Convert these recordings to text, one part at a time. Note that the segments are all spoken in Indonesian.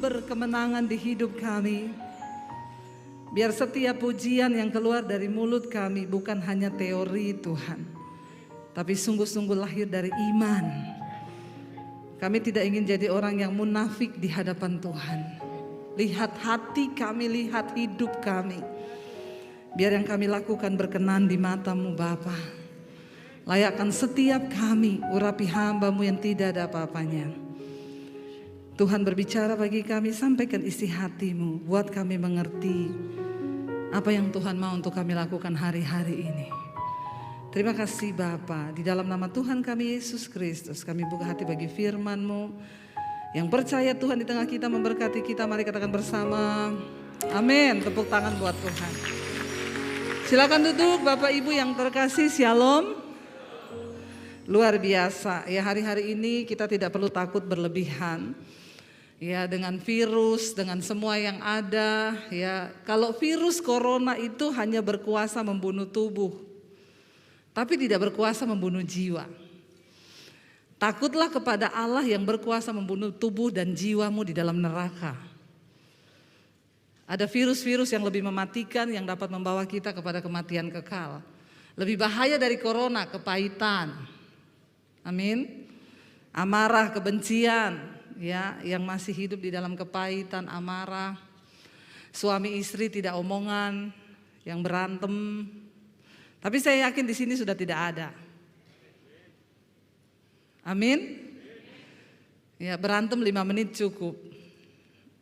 sumber kemenangan di hidup kami. Biar setiap pujian yang keluar dari mulut kami bukan hanya teori Tuhan, tapi sungguh-sungguh lahir dari iman. Kami tidak ingin jadi orang yang munafik di hadapan Tuhan. Lihat hati kami, lihat hidup kami. Biar yang kami lakukan berkenan di mata-Mu Bapa. Layakkan setiap kami, urapi hamba-Mu yang tidak ada apa-apanya. Tuhan berbicara bagi kami, sampaikan isi hati-Mu, buat kami mengerti apa yang Tuhan mau untuk kami lakukan hari-hari ini. Terima kasih Bapa, di dalam nama Tuhan kami Yesus Kristus, kami buka hati bagi firman-Mu. Yang percaya Tuhan di tengah kita memberkati kita, mari katakan bersama, amin. Tepuk tangan buat Tuhan. Silakan duduk Bapak Ibu yang terkasih, shalom. Luar biasa ya, hari-hari ini kita tidak perlu takut berlebihan. Ya, dengan virus, dengan semua yang ada, ya. Kalau virus corona itu hanya berkuasa membunuh tubuh, tapi tidak berkuasa membunuh jiwa. Takutlah kepada Allah yang berkuasa membunuh tubuh dan jiwamu di dalam neraka. Ada virus-virus yang lebih mematikan yang dapat membawa kita kepada kematian kekal. Lebih bahaya dari corona, kepahitan. Amin. Amarah, kebencian. Ya, yang masih hidup di dalam kepahitan, amarah, suami istri tidak omongan, yang berantem. Tapi saya yakin di sini sudah tidak ada. Amin. Ya, berantem 5 menit cukup.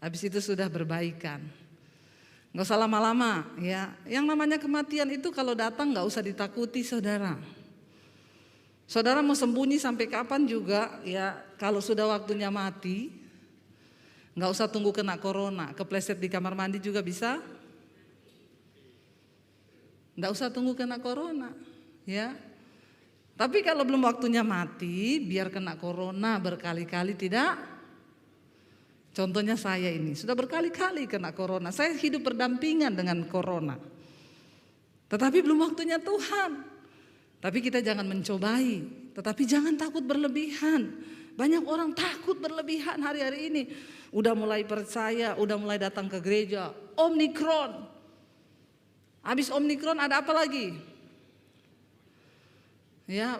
Habis itu sudah berbaikan. Nggak usah lama-lama. Ya, yang namanya kematian itu kalau datang nggak usah ditakuti, saudara. Saudara mau sembunyi sampai kapan juga, ya kalau sudah waktunya mati, nggak usah tunggu kena corona, kepleset di kamar mandi juga bisa. Nggak usah tunggu kena corona, ya. Tapi kalau belum waktunya mati, biar kena corona berkali-kali tidak. Contohnya saya ini, sudah berkali-kali kena corona, saya hidup berdampingan dengan corona. Tetapi belum waktunya Tuhan. Tapi kita jangan mencobai, tetapi jangan takut berlebihan. Banyak orang takut berlebihan hari-hari ini. Udah mulai percaya, udah mulai datang ke gereja. Omikron. Habis Omikron ada apa lagi? Ya,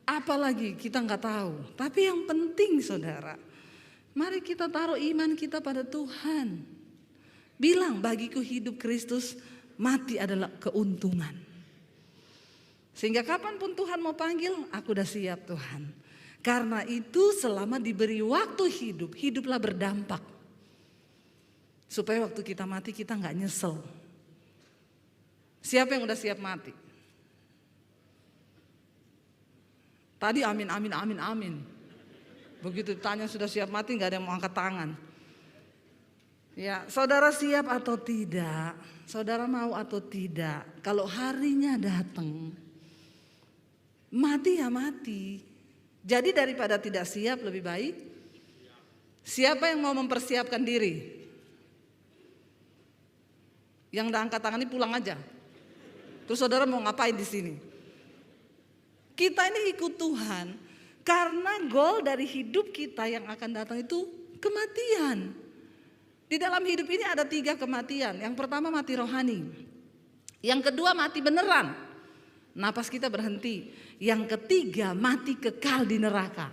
apa lagi kita nggak tahu. Tapi yang penting saudara, mari kita taruh iman kita pada Tuhan. Bilang bagiku hidup Kristus, mati adalah keuntungan. Sehingga kapanpun Tuhan mau panggil, aku udah siap Tuhan. Karena itu selama diberi waktu hidup, hiduplah berdampak. Supaya waktu kita mati kita gak nyesel. Siapa yang udah siap mati? Tadi amin, amin, amin, amin. Begitu ditanya sudah siap mati gak ada yang mau angkat tangan. Ya, saudara siap atau tidak? Saudara mau atau tidak? Kalau harinya datang, mati ya mati. Jadi daripada tidak siap lebih baik. Siapa yang mau mempersiapkan diri? Yang udah angkat tangan ini pulang aja. Terus saudara mau ngapain di sini? Kita ini ikut Tuhan karena goal dari hidup kita yang akan datang itu kematian. Di dalam hidup ini ada 3 kematian. Yang pertama mati rohani. Yang kedua mati beneran. Napas kita berhenti. Yang ketiga mati kekal di neraka.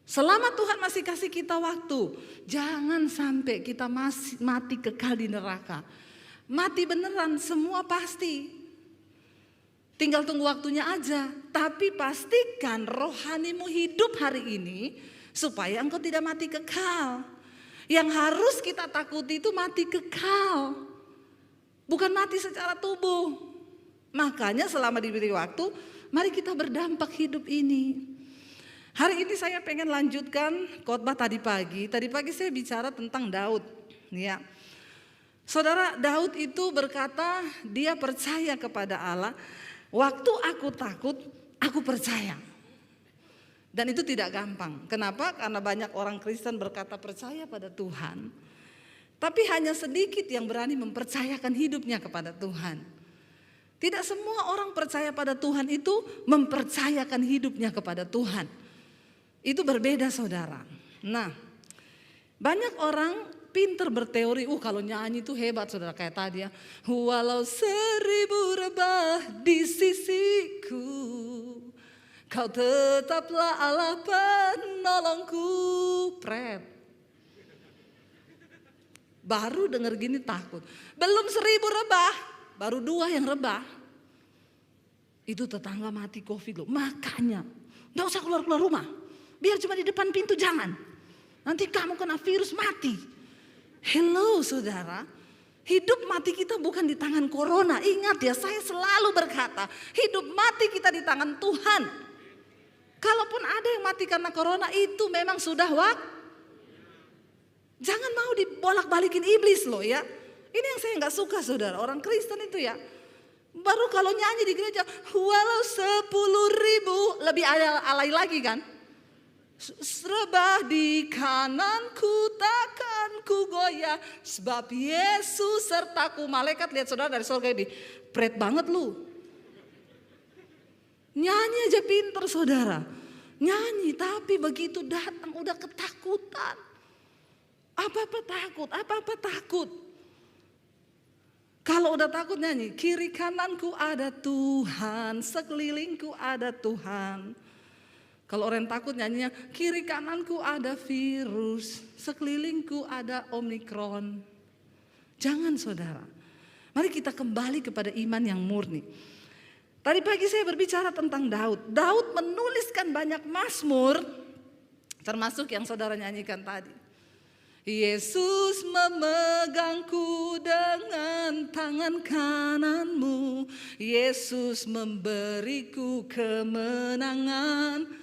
Selama Tuhan masih kasih kita waktu, jangan sampai kita masih mati kekal di neraka. Mati beneran semua pasti. Tinggal tunggu waktunya aja. Tapi pastikan rohanimu hidup hari ini supaya engkau tidak mati kekal. Yang harus kita takuti itu mati kekal. Bukan mati secara tubuh. Makanya selama diberi waktu, mari kita berdampak hidup ini. Hari ini saya pengen lanjutkan khotbah tadi pagi. Tadi pagi saya bicara tentang Daud. Ya. Saudara, Daud itu berkata dia percaya kepada Allah. Waktu aku takut, aku percaya. Dan itu tidak gampang. Kenapa? Karena banyak orang Kristen berkata percaya pada Tuhan. Tapi hanya sedikit yang berani mempercayakan hidupnya kepada Tuhan. Tidak semua orang percaya pada Tuhan itu mempercayakan hidupnya kepada Tuhan. Itu berbeda saudara. Nah, Banyak orang pinter berteori, kalau nyanyi itu hebat saudara, kayak tadi ya. Walau 1000 rebah di sisiku, kau tetaplah Allah penolongku. Pret. Baru denger gini takut. Belum 1000 rebah, baru 2 yang rebah. Itu tetangga mati COVID loh. Makanya gak usah keluar-keluar rumah. Biar cuma di depan pintu, jangan. Nanti kamu kena virus mati. Hello saudara. Hidup mati kita bukan di tangan corona. Ingat ya, saya selalu berkata, hidup mati kita di tangan Tuhan. Kalaupun ada yang mati karena corona, itu memang sudah waktu. Jangan mau dibolak-balikin iblis loh ya. Ini yang saya gak suka saudara, orang Kristen itu ya. Baru kalau nyanyi di gereja, walau 10.000, lebih alay lagi kan. Rebah di kananku takkan ku goyah, sebab Yesus sertaku. Malaikat lihat saudara dari surga ini, pret banget lu. Nyanyi aja pinter saudara. Nyanyi tapi begitu datang udah ketakutan. Apa-apa takut. Kalau udah takut nyanyi, kiri kananku ada Tuhan, sekelilingku ada Tuhan. Kalau orang takut nyanyinya, kiri kananku ada virus, sekelilingku ada Omikron. Jangan saudara. Mari kita kembali kepada iman yang murni. Tadi pagi saya berbicara tentang Daud. Daud menuliskan banyak mazmur, termasuk yang saudara nyanyikan tadi. Yesus memegangku dengan tangan kananmu, Yesus memberiku kemenangan.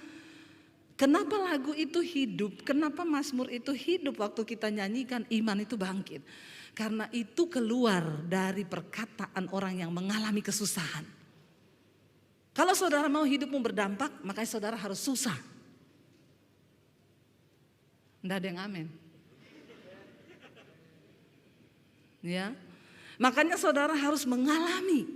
Kenapa lagu itu hidup? Kenapa mazmur itu hidup waktu kita nyanyikan? Iman itu bangkit. Karena itu keluar dari perkataan orang yang mengalami kesusahan. Kalau saudara mau hidupmu berdampak, makanya saudara harus susah. Nggak ada yang amin. Ya, makanya saudara harus mengalami.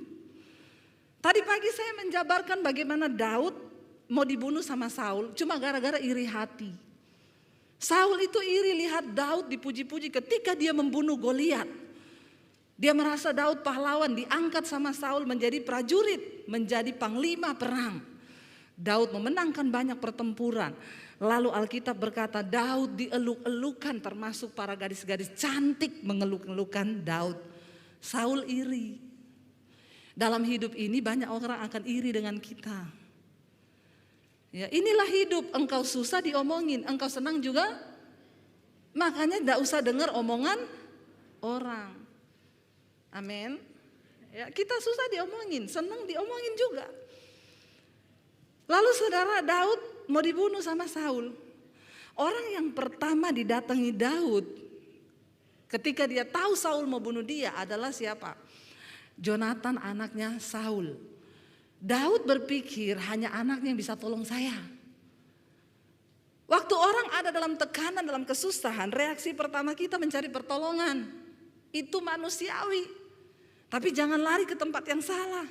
Tadi pagi saya menjabarkan bagaimana Daud mau dibunuh sama Saul cuma gara-gara iri hati. Saul itu iri lihat Daud dipuji-puji ketika dia membunuh Goliat. Dia merasa Daud pahlawan, diangkat sama Saul menjadi prajurit, menjadi panglima perang. Daud memenangkan banyak pertempuran. Lalu Alkitab berkata Daud dieluk-elukan, termasuk para gadis-gadis cantik mengeluk-elukan Daud. Saul iri. Dalam hidup ini banyak orang akan iri dengan kita. Ya, inilah hidup, engkau susah diomongin, engkau senang juga. Makanya tidak usah dengar omongan orang. Amin. Ya, kita susah diomongin, senang diomongin juga. Lalu saudara, Daud mau dibunuh sama Saul. Orang yang pertama didatangi Daud ketika dia tahu Saul mau bunuh dia adalah siapa? Jonatan, anaknya Saul. Daud berpikir hanya anaknya yang bisa tolong saya. Waktu orang ada dalam tekanan, dalam kesusahan, reaksi pertama kita mencari pertolongan. Itu manusiawi. Tapi jangan lari ke tempat yang salah.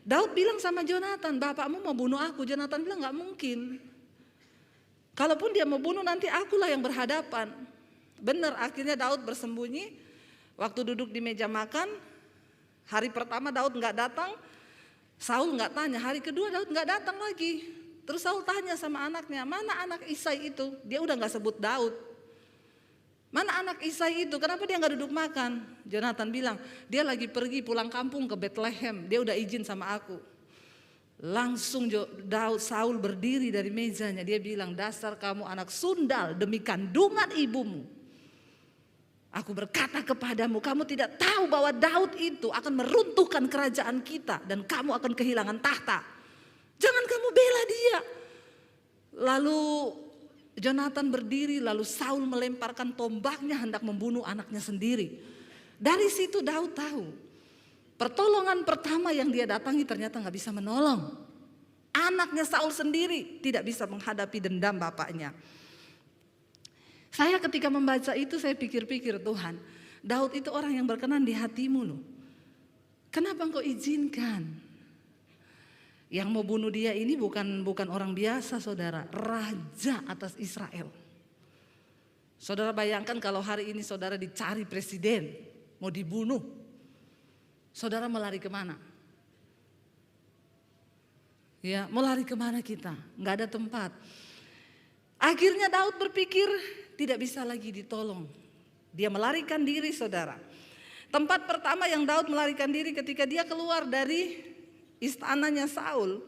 Daud bilang sama Jonatan, bapakmu mau bunuh aku. Jonatan bilang gak mungkin. Kalaupun dia mau bunuh nanti akulah yang berhadapan. Benar, akhirnya Daud bersembunyi. Waktu duduk di meja makan, hari pertama Daud gak datang. Saul gak tanya, hari kedua Daud gak datang lagi. Terus Saul tanya sama anaknya, mana anak Isai itu? Dia udah gak sebut Daud. Mana anak Isai itu? Kenapa dia gak duduk makan? Jonatan bilang, dia lagi pergi pulang kampung ke Bethlehem. Dia udah izin sama aku. Langsung Daud Saul berdiri dari mejanya. Dia bilang, dasar kamu anak sundal demi kandungan ibumu. Aku berkata kepadamu, kamu tidak tahu bahwa Daud itu akan meruntuhkan kerajaan kita. Dan kamu akan kehilangan tahta. Jangan kamu bela dia. Lalu Jonatan berdiri, lalu Saul melemparkan tombaknya hendak membunuh anaknya sendiri. Dari situ Daud tahu, pertolongan pertama yang dia datangi ternyata gak bisa menolong. Anaknya Saul sendiri tidak bisa menghadapi dendam bapaknya. Saya ketika membaca itu saya pikir-pikir, Tuhan, Daud itu orang yang berkenan di hatimu loh. Kenapa engkau izinkan? Yang mau bunuh dia ini bukan orang biasa saudara, raja atas Israel. Saudara bayangkan kalau hari ini saudara dicari presiden, mau dibunuh. Saudara mau lari kemana? Ya, mau lari kemana kita? Nggak ada tempat. Akhirnya Daud berpikir tidak bisa lagi ditolong. Dia melarikan diri, saudara. Tempat pertama yang Daud melarikan diri ketika dia keluar dari istananya Saul,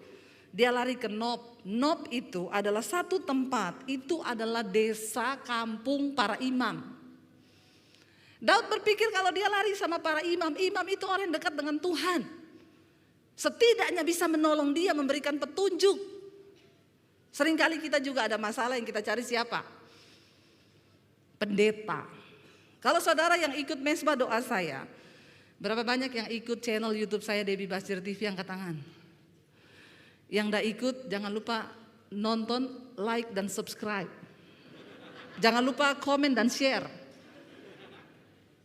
dia lari ke Nob. Nob itu adalah satu tempat, itu adalah desa kampung para imam. Daud berpikir kalau dia lari sama para imam, imam itu orang yang dekat dengan Tuhan. Setidaknya bisa menolong dia, memberikan petunjuk. Seringkali kita juga ada masalah yang kita cari siapa? Pendeta. Kalau saudara yang ikut mesbah doa saya, berapa banyak yang ikut channel YouTube saya Debbie Basir TV, angkat tangan. Yang enggak ikut jangan lupa nonton, like dan subscribe. Jangan lupa komen dan share.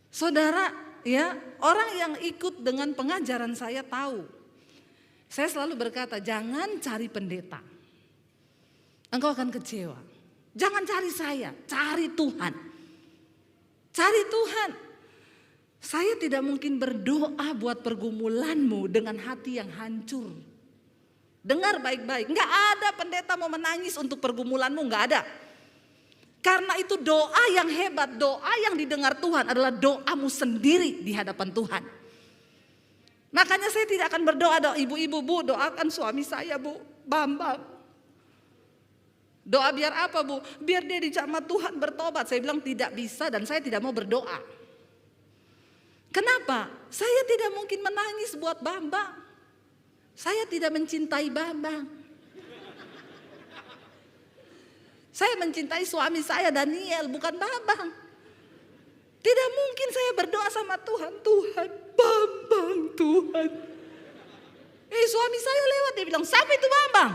Saudara, ya, orang yang ikut dengan pengajaran saya tahu. Saya selalu berkata, jangan cari pendeta. Engkau akan kecewa. Jangan cari saya, cari Tuhan. Cari Tuhan. Saya tidak mungkin berdoa buat pergumulanmu dengan hati yang hancur. Dengar baik-baik, enggak ada pendeta mau menangis untuk pergumulanmu, enggak ada. Karena itu doa yang hebat, doa yang didengar Tuhan adalah doamu sendiri di hadapan Tuhan. Makanya saya tidak akan berdoa, ibu-ibu, Bu, doakan suami saya, Bu, Bambang. Doa biar apa, Bu? Biar dia dijamah Tuhan bertobat. Saya bilang tidak bisa dan saya tidak mau berdoa. Kenapa? Saya tidak mungkin menangis buat Bambang. Saya tidak mencintai Bambang. Saya mencintai suami saya Daniel, bukan Bambang. Tidak mungkin saya berdoa sama Tuhan, Tuhan, Bambang, Tuhan. Suami saya lewat, dia bilang, siapa itu Bambang?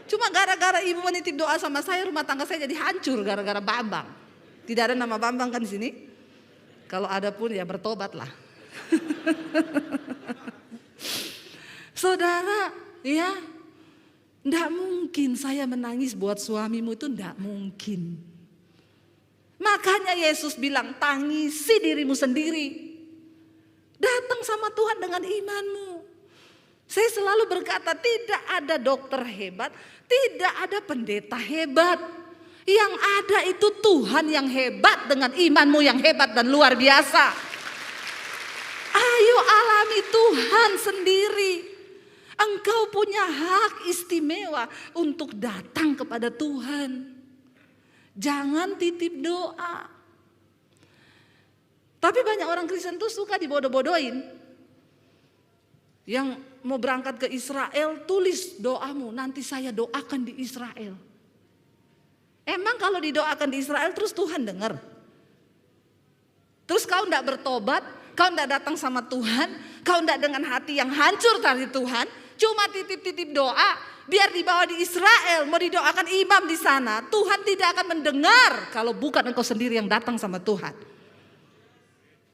Cuma gara-gara ibu menitip doa sama saya, rumah tangga saya jadi hancur gara-gara Bambang. Tidak ada nama Bambang kan di sini? Kalau ada pun ya bertobatlah. Saudara, ya, enggak mungkin saya menangis buat suamimu, itu enggak mungkin. Makanya Yesus bilang, tangisi dirimu sendiri. Datang sama Tuhan dengan imanmu. Saya selalu berkata, tidak ada dokter hebat, tidak ada pendeta hebat. Yang ada itu Tuhan yang hebat dengan imanmu yang hebat dan luar biasa. Ayo alami Tuhan sendiri. Engkau punya hak istimewa untuk datang kepada Tuhan. Jangan titip doa. Tapi banyak orang Kristen tuh suka dibodoh-bodohin. Yang mau berangkat ke Israel, tulis doamu, nanti saya doakan di Israel. Emang kalau didoakan di Israel terus Tuhan dengar? Terus kau enggak bertobat, kau enggak datang sama Tuhan, kau enggak dengan hati yang hancur dari Tuhan, cuma titip-titip doa, biar dibawa di Israel, mau didoakan imam di sana, Tuhan tidak akan mendengar kalau bukan engkau sendiri yang datang sama Tuhan.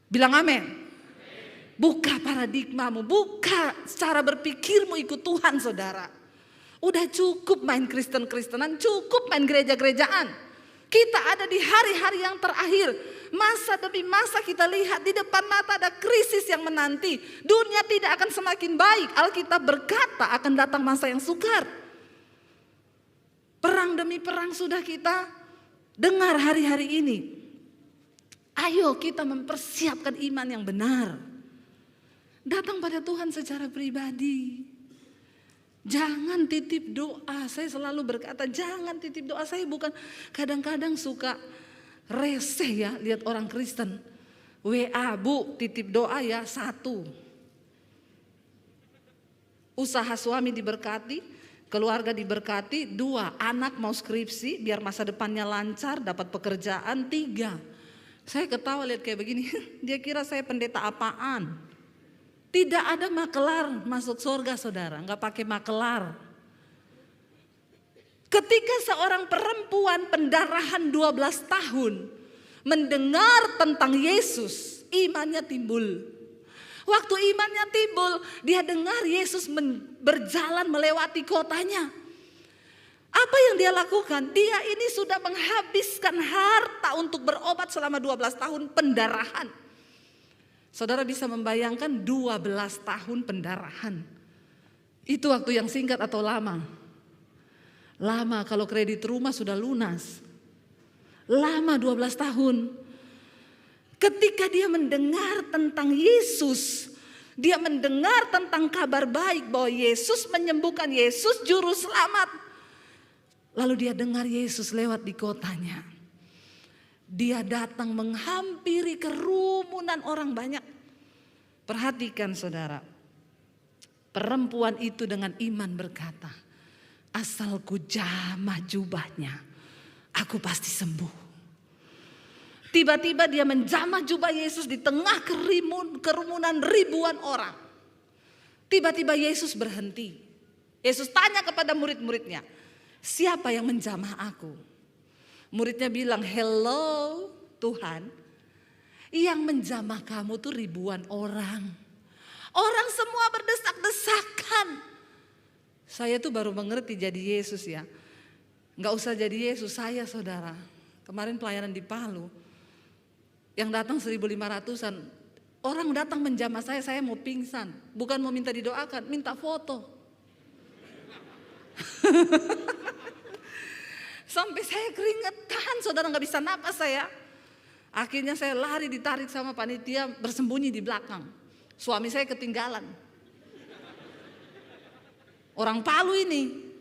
Bilang amin. Buka paradigmamu, buka cara berpikirmu, ikut Tuhan, saudara. Udah cukup main Kristen-Kristenan, cukup main gereja-gerejaan. Kita ada di hari-hari yang terakhir. Masa demi masa kita lihat di depan mata ada krisis yang menanti. Dunia tidak akan semakin baik. Alkitab berkata akan datang masa yang sukar. Perang demi perang sudah kita dengar hari-hari ini. Ayo kita mempersiapkan iman yang benar. Datang pada Tuhan secara pribadi. Jangan titip doa. Saya selalu berkata jangan titip doa. Saya bukan kadang-kadang suka reseh ya lihat orang Kristen. WA, Bu, titip doa ya 1. Usaha suami diberkati, keluarga diberkati. 2, anak mau skripsi biar masa depannya lancar, dapat pekerjaan. 3, saya ketawa lihat kayak begini. Dia kira saya pendeta apaan. Tidak ada makelar masuk surga, saudara. Enggak pakai makelar. Ketika seorang perempuan pendarahan 12 tahun mendengar tentang Yesus, imannya timbul. Waktu imannya timbul, dia dengar Yesus berjalan melewati kotanya. Apa yang dia lakukan? Dia ini sudah menghabiskan harta untuk berobat selama 12 tahun pendarahan. Saudara bisa membayangkan 12 tahun pendarahan. Itu waktu yang singkat atau lama? Lama, kalau kredit rumah sudah lunas. Lama 12 tahun. Ketika dia mendengar tentang Yesus, dia mendengar tentang kabar baik bahwa Yesus menyembuhkan, Yesus juru selamat. Lalu dia dengar Yesus lewat di kotanya. Dia datang menghampiri kerumunan orang banyak. Perhatikan saudara. Perempuan itu dengan iman berkata, asal ku jamah jubahnya, aku pasti sembuh. Tiba-tiba dia menjamah jubah Yesus di tengah kerumunan ribuan orang. Tiba-tiba Yesus berhenti. Yesus tanya kepada murid-muridnya, siapa yang menjamah aku? Muridnya bilang, hello Tuhan, yang menjamah kamu tuh ribuan orang. Orang semua berdesak-desakan. Saya tuh baru mengerti jadi Yesus ya. Gak usah jadi Yesus, saya saudara. Kemarin pelayanan di Palu, yang datang 1.500-an. Orang datang menjamah saya mau pingsan. Bukan mau minta didoakan, minta foto. Sampai saya keringetan, saudara gak bisa napas saya. Akhirnya saya lari ditarik sama panitia, bersembunyi di belakang. Suami saya ketinggalan. Orang Palu ini,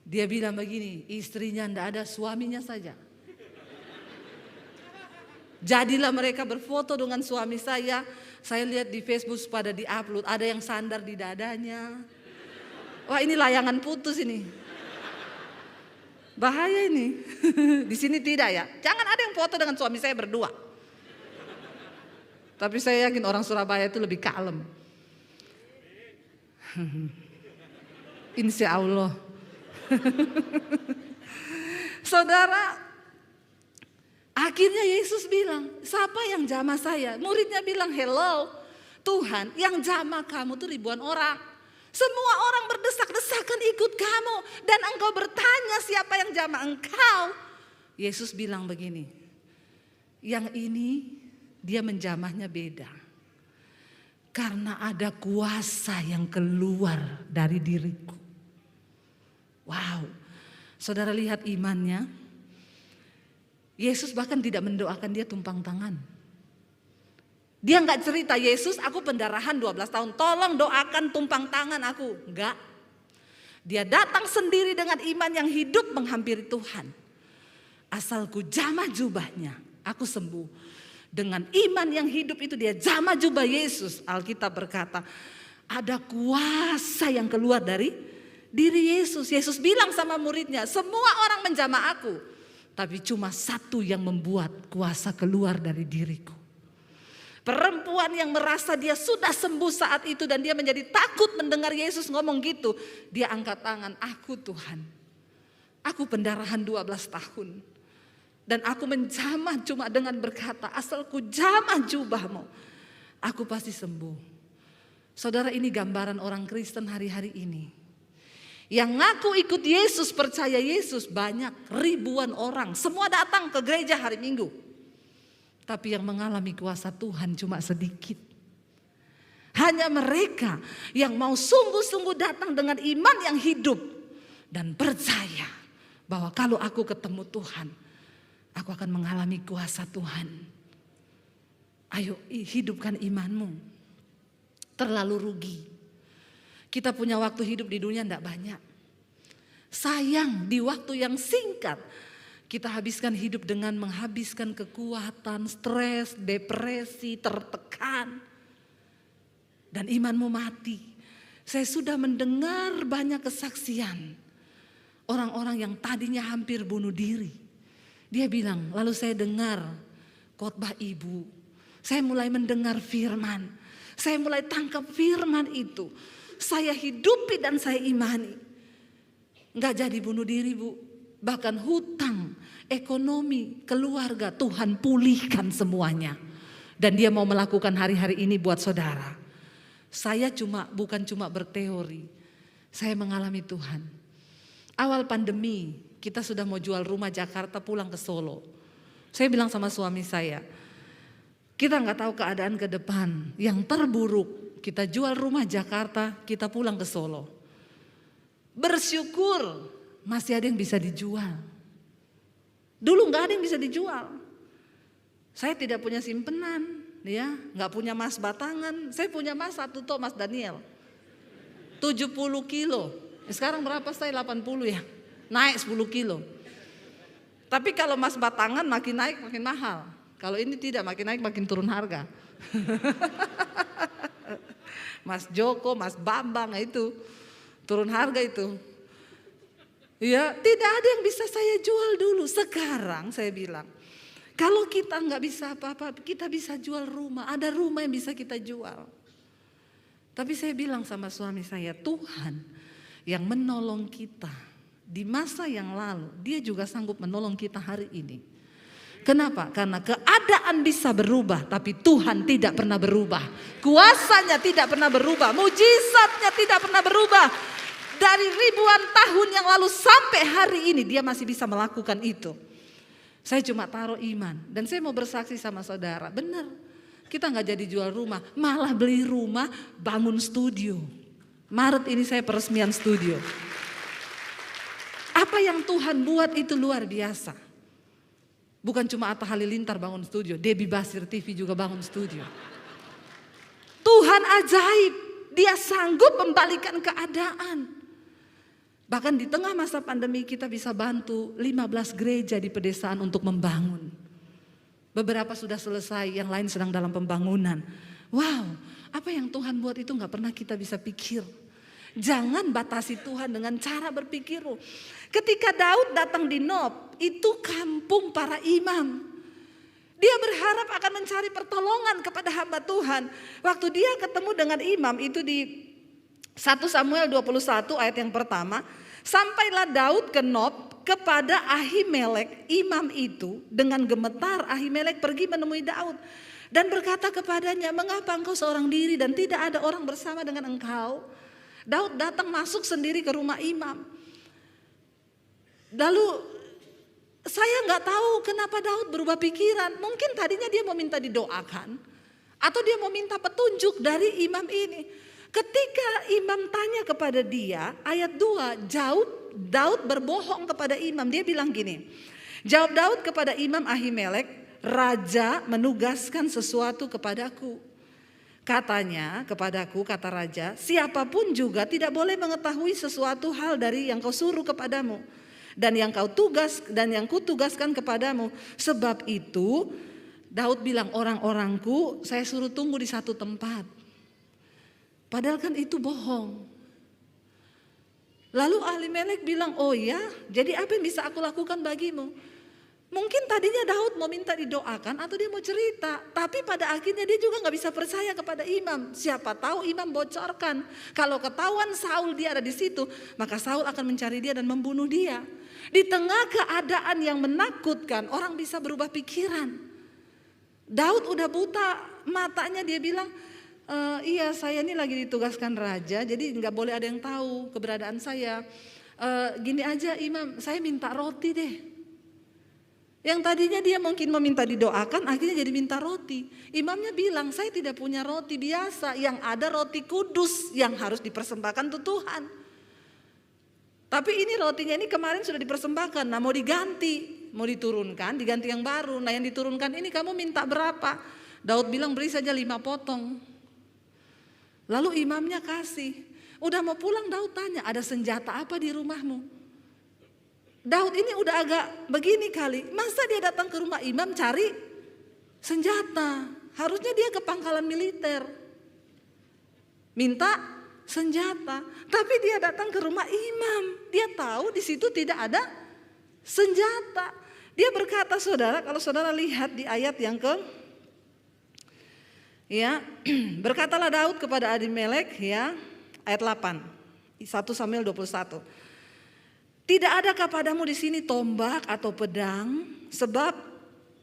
dia bilang begini, istrinya ndak ada, suaminya saja. Jadilah mereka berfoto dengan suami saya lihat di Facebook pada di-upload, ada yang sandar di dadanya. Wah ini layangan putus ini. Bahaya ini. Di sini tidak ya. Jangan ada yang foto dengan suami saya berdua. Tapi saya yakin orang Surabaya itu lebih kalem. Insya Allah. Saudara, akhirnya Yesus bilang, siapa yang jamah saya? Muridnya bilang, hello Tuhan, yang jamah kamu tuh ribuan orang. Semua orang berdesak-desakan ikut kamu. Dan engkau bertanya siapa yang jamah engkau. Yesus bilang begini, yang ini dia menjamahnya beda. Karena ada kuasa yang keluar dari diriku. Wow, saudara lihat imannya. Yesus bahkan tidak mendoakan dia tumpang tangan. Dia nggak cerita, Yesus aku pendarahan 12 tahun, tolong doakan tumpang tangan aku. Enggak. Dia datang sendiri dengan iman yang hidup menghampiri Tuhan. Asalku jamah jubahnya, aku sembuh. Dengan iman yang hidup itu dia jamah jubah Yesus. Alkitab berkata, ada kuasa yang keluar dari diri Yesus. Yesus bilang sama muridnya, semua orang menjamah aku. Tapi cuma satu yang membuat kuasa keluar dari diriku. Perempuan yang merasa dia sudah sembuh saat itu dan dia menjadi takut mendengar Yesus ngomong gitu. Dia angkat tangan, aku Tuhan. Aku pendarahan 12 tahun. Dan aku menjamah cuma dengan berkata, asalku jamah jubahmu, aku pasti sembuh. Saudara, ini gambaran orang Kristen hari-hari ini. Yang ngaku ikut Yesus, percaya Yesus banyak, ribuan orang. Semua datang ke gereja hari Minggu. Tapi yang mengalami kuasa Tuhan cuma sedikit. Hanya mereka yang mau sungguh-sungguh datang dengan iman yang hidup. Dan percaya bahwa kalau aku ketemu Tuhan, aku akan mengalami kuasa Tuhan. Ayo hidupkan imanmu. Terlalu rugi. Kita punya waktu hidup di dunia tidak banyak. Sayang di waktu yang singkat kita habiskan hidup dengan menghabiskan kekuatan, stres, depresi, tertekan. Dan imanmu mati. Saya sudah mendengar banyak kesaksian. Orang-orang yang tadinya hampir bunuh diri. Dia bilang, lalu saya dengar khotbah ibu. Saya mulai mendengar firman. Saya mulai tangkap firman itu. Saya hidupi dan saya imani. Enggak jadi bunuh diri bu. Bahkan hutang, ekonomi, keluarga Tuhan pulihkan semuanya. Dan dia mau melakukan hari-hari ini buat saudara. Saya bukan cuma berteori. Saya mengalami Tuhan. Awal pandemi kita sudah mau jual rumah Jakarta pulang ke Solo. Saya bilang sama suami saya, kita nggak tahu keadaan ke depan. Yang terburuk kita jual rumah Jakarta, kita pulang ke Solo. Bersyukur masih ada yang bisa dijual. Dulu nggak ada yang bisa dijual. Saya tidak punya simpenan, ya, nggak punya emas batangan. Saya punya emas 1 ton, Mas Daniel, 70 kilo. Sekarang berapa saya? 80 ya, naik 10 kilo. Tapi kalau emas batangan makin naik makin mahal. Kalau ini tidak, makin naik makin turun harga. Mas Joko, Mas Bambang itu turun harga itu. Ya, tidak ada yang bisa saya jual dulu. Sekarang saya bilang, kalau kita nggak bisa apa-apa, kita bisa jual rumah. Ada rumah yang bisa kita jual. Tapi saya bilang sama suami saya, Tuhan yang menolong kita di masa yang lalu, Dia juga sanggup menolong kita hari ini. Kenapa? Karena keadaan bisa berubah, tapi Tuhan tidak pernah berubah. Kuasanya tidak pernah berubah, mujizatnya tidak pernah berubah. Dari ribuan tahun yang lalu sampai hari ini Dia masih bisa melakukan itu. Saya cuma taruh iman, dan saya mau bersaksi sama saudara, benar. Kita nggak jadi jual rumah, malah beli rumah, bangun studio. Maret ini saya peresmian studio. Apa yang Tuhan buat itu luar biasa. Bukan cuma Atta Halilintar bangun studio, Debbie Basir TV juga bangun studio. Tuhan ajaib, Dia sanggup membalikan keadaan. Bahkan di tengah masa pandemi kita bisa bantu 15 gereja di pedesaan untuk membangun. Beberapa sudah selesai, yang lain sedang dalam pembangunan. Wow, apa yang Tuhan buat itu gak pernah kita bisa pikir. Jangan batasi Tuhan dengan cara berpikirmu. Ketika Daud datang di Nob, itu kampung para imam. Dia berharap akan mencari pertolongan kepada hamba Tuhan. Waktu dia ketemu dengan imam itu di 1 Samuel 21 ayat yang pertama. Sampailah Daud ke Nob kepada Ahimelek imam itu. Dengan gemetar Ahimelek pergi menemui Daud. Dan berkata kepadanya, mengapa engkau seorang diri dan tidak ada orang bersama dengan engkau? Daud datang masuk sendiri ke rumah imam. Lalu saya nggak tahu kenapa Daud berubah pikiran. Mungkin tadinya dia mau minta didoakan, atau dia mau minta petunjuk dari imam ini. Ketika imam tanya kepada dia, ayat 2, Daud berbohong kepada imam. Dia bilang gini, jawab Daud kepada imam Ahimelek, raja menugaskan sesuatu kepadaku. Katanya kepadaku, kata raja, siapapun juga tidak boleh mengetahui sesuatu hal dari yang kau suruh kepadamu dan yang kutugaskan kepadamu. Sebab itu Daud bilang, orang-orangku saya suruh tunggu di satu tempat. Padahal kan itu bohong. Lalu Ahimelek bilang, oh ya, jadi apa yang bisa aku lakukan bagimu? Mungkin tadinya Daud mau minta didoakan atau dia mau cerita. Tapi pada akhirnya dia juga gak bisa percaya kepada imam. Siapa tahu imam bocorkan. Kalau ketahuan Saul dia ada di situ, maka Saul akan mencari dia dan membunuh dia. Di tengah keadaan yang menakutkan, orang bisa berubah pikiran. Daud udah buta matanya, dia bilang, iya saya ini lagi ditugaskan raja, jadi gak boleh ada yang tahu keberadaan saya. Gini aja imam, saya minta roti deh. Yang tadinya dia mungkin meminta didoakan, akhirnya jadi minta roti. Imamnya bilang, saya tidak punya roti biasa, yang ada roti kudus yang harus dipersembahkan untuk Tuhan. Tapi ini rotinya ini kemarin sudah dipersembahkan, nah mau diganti, mau diturunkan, diganti yang baru. Nah yang diturunkan ini kamu minta berapa? Daud bilang beri saja 5 potong. Lalu imamnya kasih. Udah mau pulang Daud tanya, ada senjata apa di rumahmu? Daud ini udah agak begini kali, masa dia datang ke rumah imam cari senjata? Harusnya dia ke pangkalan militer minta senjata, tapi dia datang ke rumah imam. Dia tahu di situ tidak ada senjata. Dia berkata, saudara, kalau saudara lihat di ayat yang berkatalah Daud kepada Ahimelek, ya, ayat 8, 1 Samuel 21. Tidak adakah padamu di sini tombak atau pedang? Sebab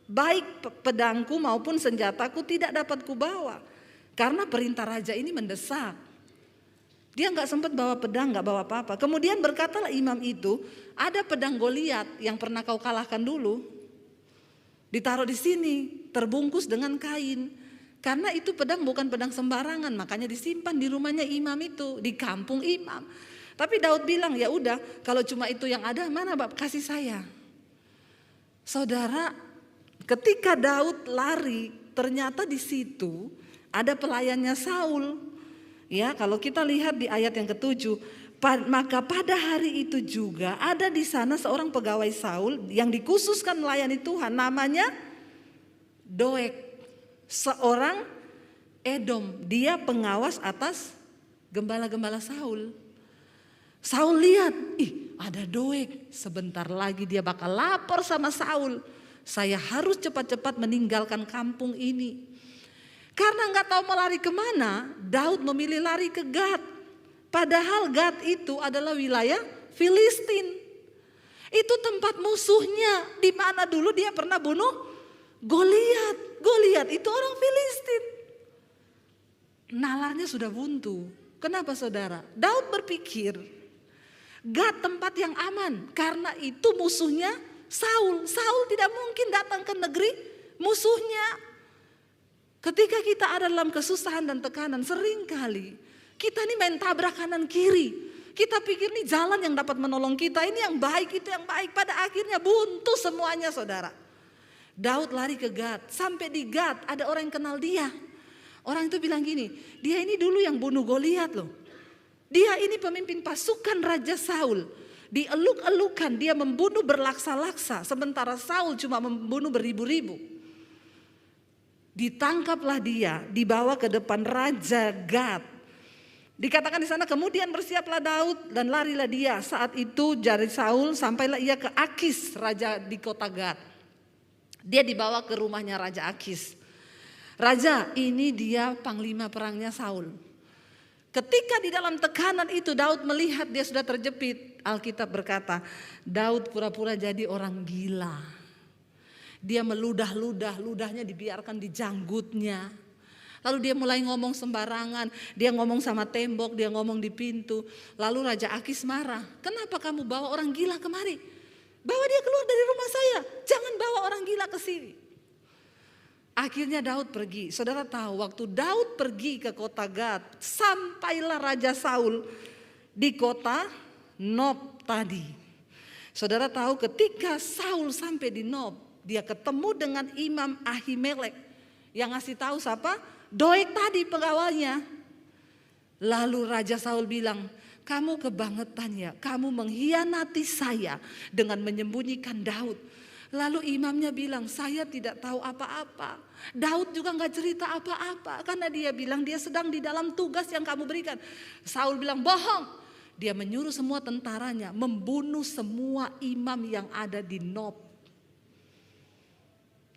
baik pedangku maupun senjataku tidak dapat kubawa. Karena perintah raja ini mendesak. Dia nggak sempat bawa pedang, nggak bawa apa-apa. Kemudian berkatalah imam itu, ada pedang Goliat yang pernah kau kalahkan dulu, ditaruh di sini, terbungkus dengan kain. Karena itu pedang bukan pedang sembarangan, makanya disimpan di rumahnya imam itu, di kampung imam. Tapi Daud bilang, ya udah, kalau cuma itu yang ada, mana Bapak kasih saya. Saudara, ketika Daud lari, ternyata di situ ada pelayannya Saul. Ya, kalau kita lihat di ayat yang ke-7, maka pada hari itu juga ada di sana seorang pegawai Saul yang dikhususkan melayani Tuhan, namanya Doeg, seorang Edom. Dia pengawas atas gembala-gembala Saul. Saul lihat, ada Doeg, sebentar lagi dia bakal lapor sama Saul. Saya harus cepat-cepat meninggalkan kampung ini. Karena nggak tahu mau lari kemana, Daud memilih lari ke Gad. Padahal Gad itu adalah wilayah Filistin. Itu tempat musuhnya, di mana dulu dia pernah bunuh Goliat. Goliat itu orang Filistin. Nalarnya sudah buntu. Kenapa saudara? Daud berpikir, Gad tempat yang aman, karena itu musuhnya Saul. Saul tidak mungkin datang ke negeri musuhnya. Ketika kita ada dalam kesusahan dan tekanan, seringkali kita ini main tabrak kanan kiri. Kita pikir nih jalan yang dapat menolong kita, ini yang baik, itu yang baik. Pada akhirnya buntu semuanya saudara. Daud lari ke Gad, sampai di Gad ada orang yang kenal dia. Orang itu bilang gini, dia ini dulu yang bunuh Goliat loh. Dia ini pemimpin pasukan Raja Saul. Dieluk-elukan, dia membunuh berlaksa-laksa. Sementara Saul cuma membunuh beribu-ribu. Ditangkaplah dia, dibawa ke depan Raja Gad. Dikatakan di sana, kemudian bersiaplah Daud dan larilah dia. Saat itu dari Saul sampailah ia ke Akis, raja di kota Gad. Dia dibawa ke rumahnya Raja Akis. Raja, ini dia panglima perangnya Saul. Ketika di dalam tekanan itu Daud melihat dia sudah terjepit. Alkitab berkata, Daud pura-pura jadi orang gila. Dia meludah-ludah, ludahnya dibiarkan di janggutnya. Lalu dia mulai ngomong sembarangan, dia ngomong sama tembok, dia ngomong di pintu. Lalu Raja Akis marah, kenapa kamu bawa orang gila kemari? Bawa dia keluar dari rumah saya, jangan bawa orang gila ke sini. Akhirnya Daud pergi. Saudara tahu waktu Daud pergi ke kota Gad, sampailah Raja Saul di kota Nob tadi. Saudara tahu ketika Saul sampai di Nob, dia ketemu dengan Imam Ahimelek yang ngasih tahu siapa? Doeg tadi pegawainya. Lalu Raja Saul bilang, kamu kebangetan ya, kamu mengkhianati saya dengan menyembunyikan Daud. Lalu imamnya bilang, saya tidak tahu apa-apa. Daud juga gak cerita apa-apa karena dia bilang dia sedang di dalam tugas yang kamu berikan. Saul bilang bohong. Dia menyuruh semua tentaranya membunuh semua imam yang ada di Nob.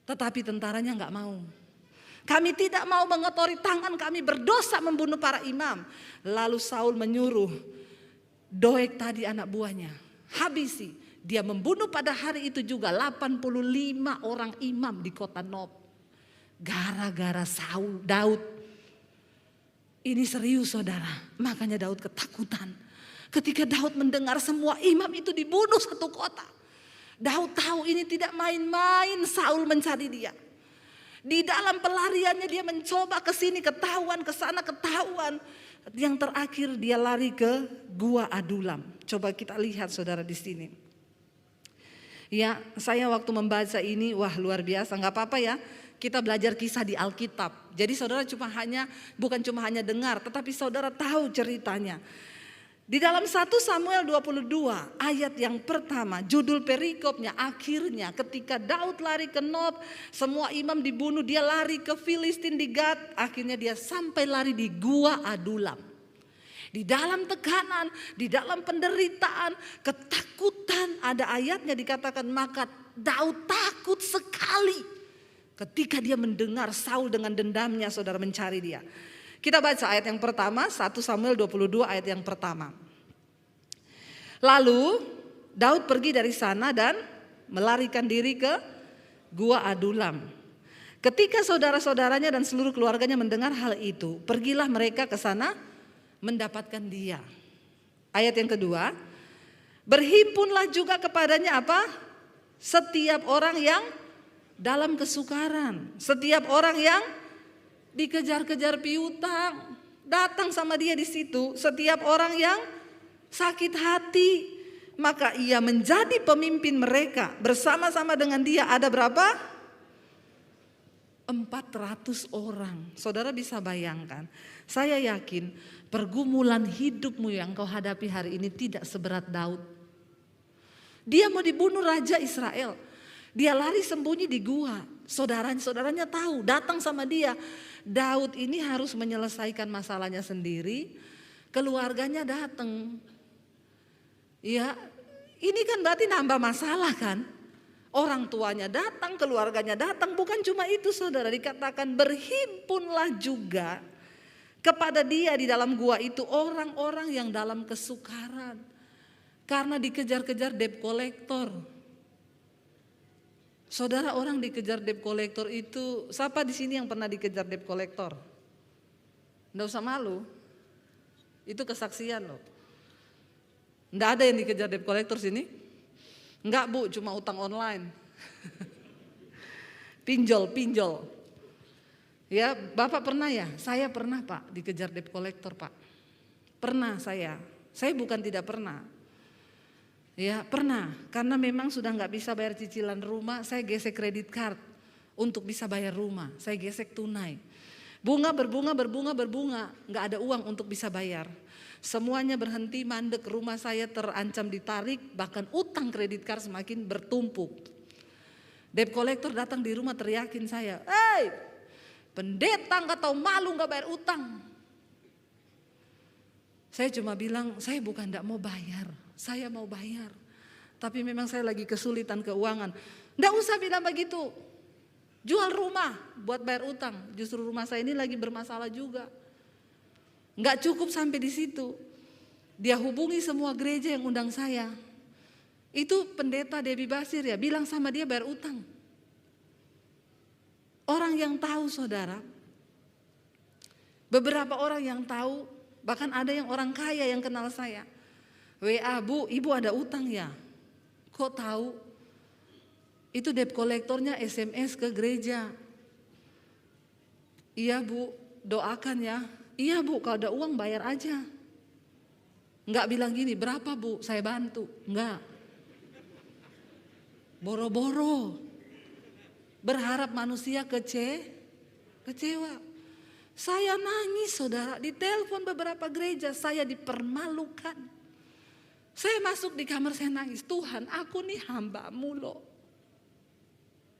Tetapi tentaranya gak mau. Kami tidak mau mengotori tangan kami, berdosa membunuh para imam. Lalu Saul menyuruh Doeg tadi anak buahnya, habisi. Dia membunuh pada hari itu juga 85 orang imam di kota Nob. Gara-gara Daud. Ini serius saudara. Makanya Daud ketakutan. Ketika Daud mendengar semua imam itu dibunuh satu kota. Daud tahu ini tidak main-main, Saul mencari dia. Di dalam pelariannya dia mencoba ke sini ketahuan, ke sana ketahuan. Yang terakhir dia lari ke Gua Adulam. Coba kita lihat saudara di sini. Ya, saya waktu membaca ini, wah luar biasa, nggak apa-apa ya. Kita belajar kisah di Alkitab. Jadi saudara bukan cuma hanya dengar, tetapi saudara tahu ceritanya. Di dalam 1 Samuel 22 ayat yang pertama, judul perikopnya akhirnya ketika Daud lari ke Nob, semua imam dibunuh, dia lari ke Filistin di Gad, akhirnya dia sampai lari di Gua Adulam. Di dalam tekanan, di dalam penderitaan, ketakutan, ada ayatnya dikatakan maka Daud takut sekali ketika dia mendengar Saul dengan dendamnya saudara mencari dia. Kita baca ayat yang pertama, 1 Samuel 22 ayat yang pertama. Lalu Daud pergi dari sana dan melarikan diri ke Gua Adulam. Ketika saudara-saudaranya dan seluruh keluarganya mendengar hal itu, pergilah mereka ke sana mendapatkan dia. Ayat yang kedua, berhimpunlah juga kepadanya apa? Setiap orang yang dalam kesukaran, setiap orang yang dikejar-kejar piutang, datang sama dia di situ. Setiap orang yang sakit hati, maka ia menjadi pemimpin mereka. Bersama-sama dengan dia ada berapa? 400 orang. Saudara bisa bayangkan. Saya yakin pergumulan hidupmu yang kau hadapi hari ini tidak seberat Daud. Dia mau dibunuh Raja Israel. Dia lari sembunyi di gua. Saudaranya tahu, datang sama dia. Daud ini harus menyelesaikan masalahnya sendiri. Keluarganya datang. Ya, ini kan berarti nambah masalah kan? Orang tuanya datang, keluarganya datang. Bukan cuma itu saudara, dikatakan berhimpunlah juga kepada dia di dalam gua itu orang-orang yang dalam kesukaran. Karena dikejar-kejar debt collector. Saudara, orang dikejar debt collector itu, siapa di sini yang pernah dikejar debt collector? Nggak usah malu, itu kesaksian loh. Nggak ada yang dikejar debt collector sini? Enggak bu, cuma utang online. Pinjol. Ya, Bapak pernah ya? Saya pernah Pak, dikejar debt collector Pak. Pernah saya bukan tidak pernah. Ya pernah, karena memang sudah nggak bisa bayar cicilan rumah, saya gesek kredit card untuk bisa bayar rumah. Saya gesek tunai. Bunga berbunga, nggak ada uang untuk bisa bayar. Semuanya berhenti, mandek, rumah saya terancam ditarik, bahkan utang kredit card semakin bertumpuk. Debt collector datang di rumah teriakin saya, "Hei, pendeta nggak tahu malu nggak bayar utang." Saya cuma bilang, saya bukan nggak mau bayar, saya mau bayar. Tapi memang saya lagi kesulitan keuangan. Nggak usah bilang begitu, jual rumah buat bayar utang. Justru rumah saya ini lagi bermasalah juga. Nggak cukup sampai di situ. Dia hubungi semua gereja yang undang saya. Itu pendeta Debbie Basir ya, bilang sama dia bayar utang. Orang yang tahu saudara, beberapa orang yang tahu, bahkan ada yang orang kaya yang kenal saya. WA, "Bu, ibu ada utang ya?" "Kok tahu?" "Itu debt kolektornya SMS ke gereja." "Iya Bu, doakan ya." "Iya Bu, kalau ada uang bayar aja." Enggak bilang gini, "Berapa Bu, saya bantu." Enggak. Boro-boro. Berharap manusia kecewa. Saya nangis saudara, ditelepon beberapa gereja, saya dipermalukan. Saya masuk di kamar, saya nangis, "Tuhan, aku nih hamba-Mu loh.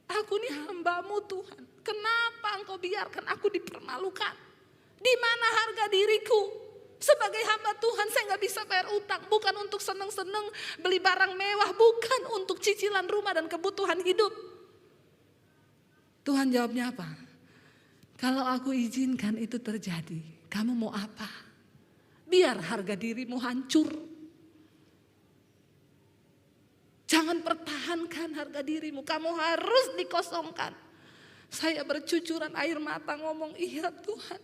Aku nih hamba-Mu Tuhan. Kenapa Engkau biarkan aku dipermalukan? Di mana harga diriku? Sebagai hamba Tuhan saya gak bisa bayar utang. Bukan untuk seneng-seneng beli barang mewah. Bukan untuk cicilan rumah dan kebutuhan hidup." Tuhan jawabnya apa? "Kalau aku izinkan itu terjadi, kamu mau apa? Biar harga dirimu hancur. Jangan pertahankan harga dirimu. Kamu harus dikosongkan." Saya bercucuran air mata ngomong, "Iya Tuhan.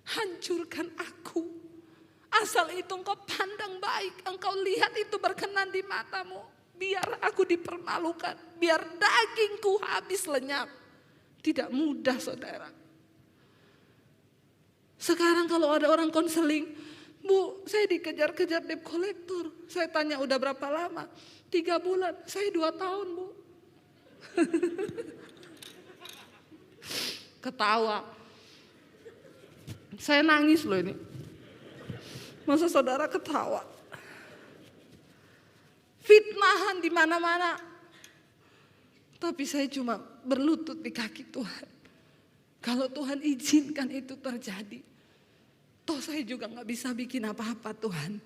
Hancurkan aku. Asal itu Engkau pandang baik, Engkau lihat itu berkenan di mata-Mu. Biar aku dipermalukan, biar dagingku habis lenyap." Tidak mudah saudara. Sekarang kalau ada orang konseling, "Bu, saya dikejar-kejar debt collector." Saya tanya, "Udah berapa lama?" 3 bulan. "Saya 2 tahun Bu." Ketawa. Saya nangis loh ini. Masa saudara ketawa? Fitnahan di mana-mana. Tapi saya cuma berlutut di kaki Tuhan. Kalau Tuhan izinkan itu terjadi, toh saya juga gak bisa bikin apa-apa Tuhan.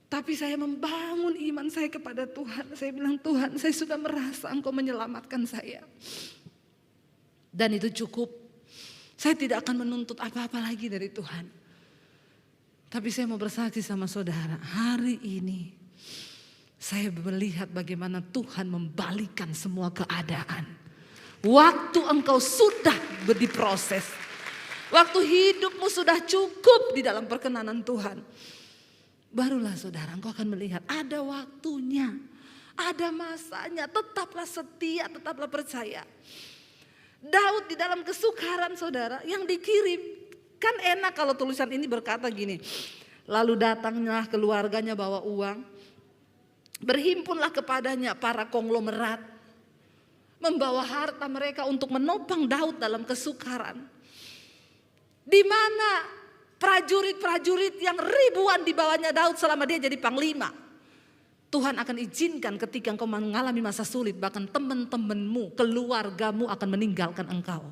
Tapi saya membangun iman saya kepada Tuhan. Saya bilang, "Tuhan, saya sudah merasa Engkau menyelamatkan saya. Dan itu cukup. Saya tidak akan menuntut apa-apa lagi dari Tuhan." Tapi saya mau bersaksi sama saudara, hari ini saya melihat bagaimana Tuhan membalikan semua keadaan. Waktu engkau sudah diproses, Waktu hidupmu sudah cukup di dalam perkenanan Tuhan, barulah saudara engkau akan melihat ada waktunya, ada masanya. Tetaplah setia, tetaplah percaya. Daud di dalam kesukaran saudara yang dikirim. Kan enak kalau tulisan ini berkata gini. Lalu datanglah keluarganya bawa uang. Berhimpunlah kepadanya para konglomerat. Membawa harta mereka untuk menopang Daud dalam kesukaran. Di mana prajurit-prajurit yang ribuan di bawahnya Daud selama dia jadi panglima. Tuhan akan izinkan ketika engkau mengalami masa sulit, bahkan teman-temanmu, keluargamu akan meninggalkan engkau.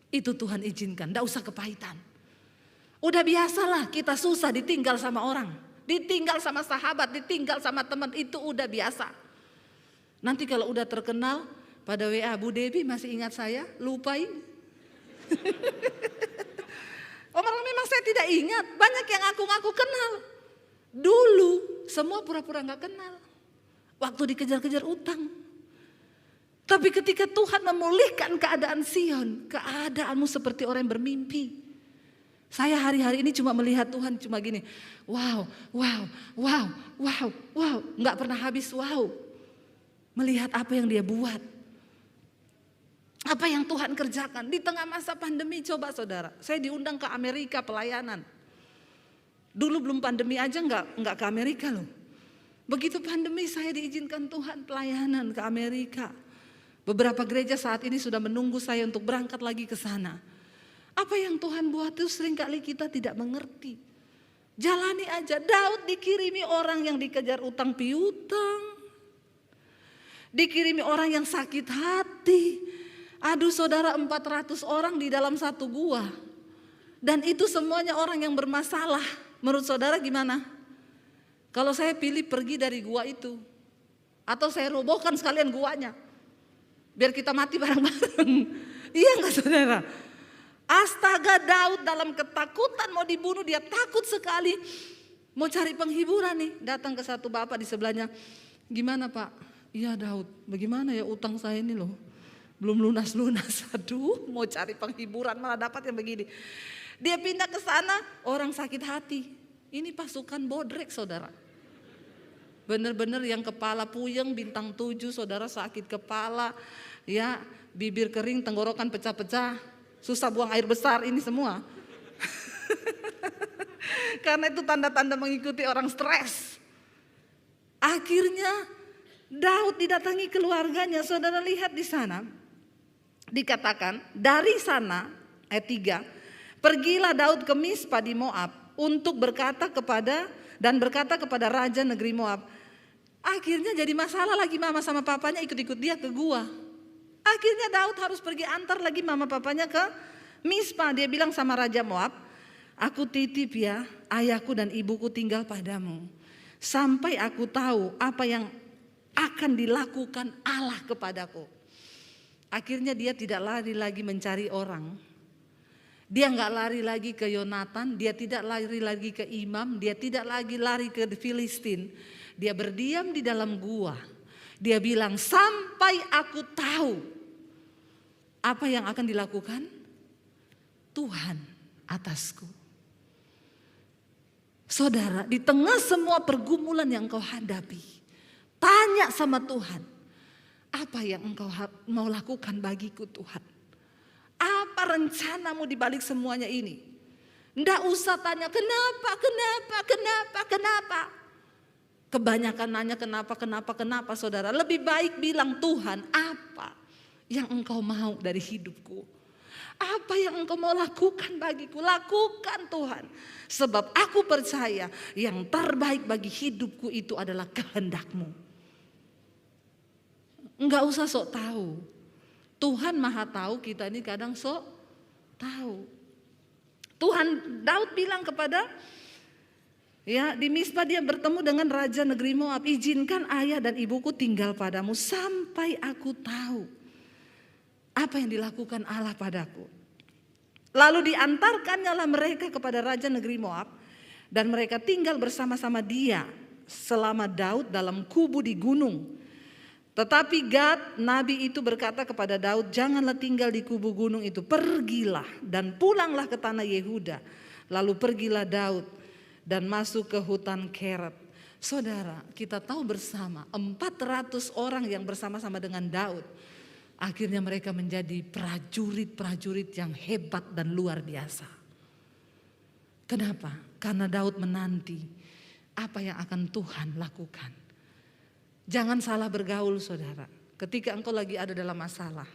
Itu Tuhan izinkan, tidak usah kepahitan. Udah biasalah kita susah ditinggal sama orang, ditinggal sama sahabat, ditinggal sama teman, itu udah biasa. Nanti kalau udah terkenal, pada WA, Bu Debbie masih ingat saya? Lupain. Orang memang saya tidak ingat, banyak yang ngaku-ngaku kenal. Dulu semua pura-pura gak kenal. Waktu dikejar-kejar utang. Tapi ketika Tuhan memulihkan keadaan Sion, keadaanmu seperti orang yang bermimpi. Saya hari-hari ini cuma melihat Tuhan cuma gini. Wow, wow, wow, wow, wow. Gak pernah habis wow. Melihat apa yang dia buat. Apa yang Tuhan kerjakan di tengah masa pandemi. Coba saudara, saya diundang ke Amerika pelayanan. Dulu belum pandemi aja nggak ke Amerika loh. Begitu pandemi saya diizinkan Tuhan pelayanan ke Amerika. Beberapa gereja saat ini sudah menunggu saya untuk berangkat lagi ke sana. Apa yang Tuhan buat itu seringkali kita tidak mengerti. Jalani aja. Daud dikirimi orang yang dikejar utang piutang. Dikirimi orang yang sakit hati. Aduh saudara, 400 orang di dalam satu gua. Dan itu semuanya orang yang bermasalah. Menurut saudara gimana? Kalau saya pilih pergi dari gua itu. Atau saya robohkan sekalian guanya. Biar kita mati bareng-bareng. Iya gak saudara? Astaga, Daud dalam ketakutan mau dibunuh. Dia takut sekali. Mau cari penghiburan nih. Datang ke satu bapak di sebelahnya. Gimana Pak? Iya Daud, bagaimana ya utang saya ini loh. Belum lunas-lunas, aduh mau cari penghiburan malah dapat yang begini. Dia pindah ke sana, orang sakit hati. Ini pasukan bodrek saudara. Bener-bener yang kepala puyeng, bintang 7 saudara, sakit kepala. Ya bibir kering, tenggorokan pecah-pecah. Susah buang air besar ini semua. Karena itu tanda-tanda mengikuti orang stres. Akhirnya Daud didatangi keluarganya. Saudara lihat di sana. Dikatakan dari sana ayat 3, pergilah Daud ke Mispa di Moab untuk berkata kepada raja negeri Moab. Akhirnya jadi masalah lagi, mama sama papanya ikut-ikut dia ke gua. Akhirnya Daud harus pergi antar lagi mama papanya ke Mispa. Dia bilang sama raja Moab, aku titip ya ayahku dan ibuku tinggal padamu. Sampai aku tahu apa yang akan dilakukan Allah kepadaku. Akhirnya dia tidak lari lagi mencari orang. Dia nggak lari lagi ke Yonatan, dia tidak lari lagi ke imam, dia tidak lagi lari ke Filistin. Dia berdiam di dalam gua. Dia bilang sampai aku tahu apa yang akan dilakukan Tuhan atasku. Saudara, di tengah semua pergumulan yang kau hadapi, tanya sama Tuhan. Apa yang engkau mau lakukan bagiku Tuhan? Apa rencanamu di balik semuanya ini? Nggak usah tanya kenapa. Kebanyakan nanya kenapa saudara. Lebih baik bilang Tuhan apa yang engkau mau dari hidupku? Apa yang engkau mau lakukan bagiku? Lakukan Tuhan. Sebab aku percaya yang terbaik bagi hidupku itu adalah kehendak-Mu. Enggak usah sok tahu. Tuhan maha tahu, kita ini kadang sok tahu. Daud bilang kepada di Mispa dia bertemu dengan raja negeri Moab. Izinkan ayah dan ibuku tinggal padamu sampai aku tahu apa yang dilakukan Allah padaku. Lalu diantarkannya mereka kepada raja negeri Moab. Dan mereka tinggal bersama-sama dia selama Daud dalam kubu di gunung. Tetapi Gad, nabi itu berkata kepada Daud, janganlah tinggal di kubu gunung itu, pergilah dan pulanglah ke tanah Yehuda. Lalu pergilah Daud dan masuk ke hutan Keret. Saudara, kita tahu bersama 400 orang yang bersama-sama dengan Daud. Akhirnya mereka menjadi prajurit-prajurit yang hebat dan luar biasa. Kenapa? Karena Daud menanti apa yang akan Tuhan lakukan. Jangan salah bergaul, saudara. Ketika engkau lagi ada dalam masalah,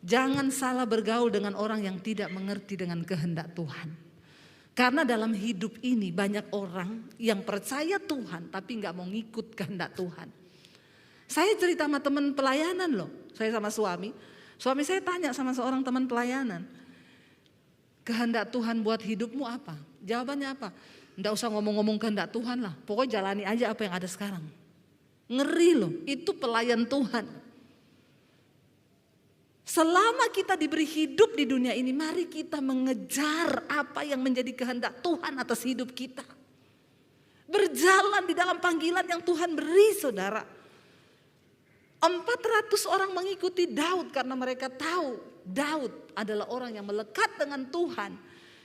jangan salah bergaul dengan orang yang tidak mengerti dengan kehendak Tuhan. Karena dalam hidup ini banyak orang yang percaya Tuhan tapi gak mau ngikut kehendak Tuhan. Saya cerita sama teman pelayanan loh. Saya sama suami saya tanya sama seorang teman pelayanan, kehendak Tuhan buat hidupmu apa? Jawabannya apa? Nggak usah ngomong-ngomong kehendak Tuhan lah, pokoknya jalani aja apa yang ada sekarang. Ngeri loh, itu pelayan Tuhan. Selama kita diberi hidup di dunia ini, mari kita mengejar apa yang menjadi kehendak Tuhan atas hidup kita. Berjalan di dalam panggilan yang Tuhan beri, saudara. 400 orang mengikuti Daud karena mereka tahu Daud adalah orang yang melekat dengan Tuhan